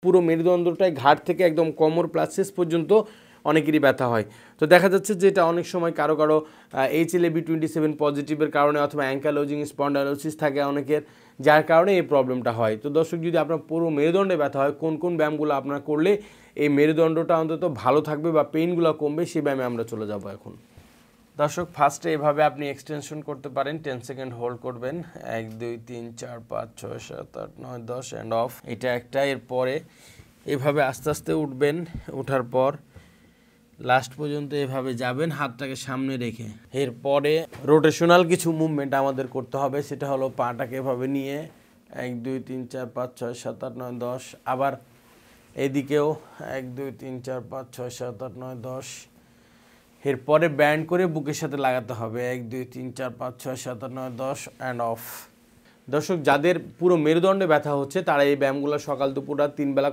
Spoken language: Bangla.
পুরো মেরুদণ্ডটাই ঘাড় থেকে একদম কোমর প্লাস শেষ পর্যন্ত অনেকেরই ব্যথা হয়। তো দেখা যাচ্ছে যে এটা অনেক সময় কারো কারো HLA-B27 পজিটিভের কারণে অথবা অ্যাঙ্কালোজিং স্পন্ডালোসিস থাকে অনেকের, যার কারণে এই প্রবলেমটা হয়। তো দর্শক, যদি আপনার পুরো মেরুদণ্ডে ব্যথা হয়, কোন কোন ব্যায়ামগুলো আপনার করলে এই মেরুদণ্ডটা অন্তত ভালো থাকবে বা পেইনগুলো কমবে, সেই ব্যায়ামে আমরা চলে যাব এখন। দর্শক, ফার্স্টে এভাবে আপনি এক্সটেনশন করতে পারেন, 10 সেকেন্ড হোল্ড করবেন, 1 2 3 4 5 6 7 8 9 10 অ্যান্ড অফ, এটা একটা। এরপরে এভাবে আস্তে আস্তে উঠবেন, ওঠার পর লাস্ট পর্যন্ত এভাবে যাবেন হাতটাকে সামনে রেখে। এরপরে রোটেশনাল কিছু মুভমেন্ট আমাদের করতে হবে, সেটা হলো পাটাকে এভাবে নিয়ে 1 2 3 4 5 6 7 8 9 10, আবার এদিকেও 1 2 3 4 5 6 7 8 9 10। এরপরে ব্যান্ড করে বুকের সাথে লাগাতে হবে, 1 2 3 4 5 6 7 8 9 10 অ্যান্ড অফ। দর্শক, যাদের পুরো মেরুদণ্ডে ব্যথা হচ্ছে তারা এই ব্যায়ামগুলো সকাল দুপুর রাত 3 বেলা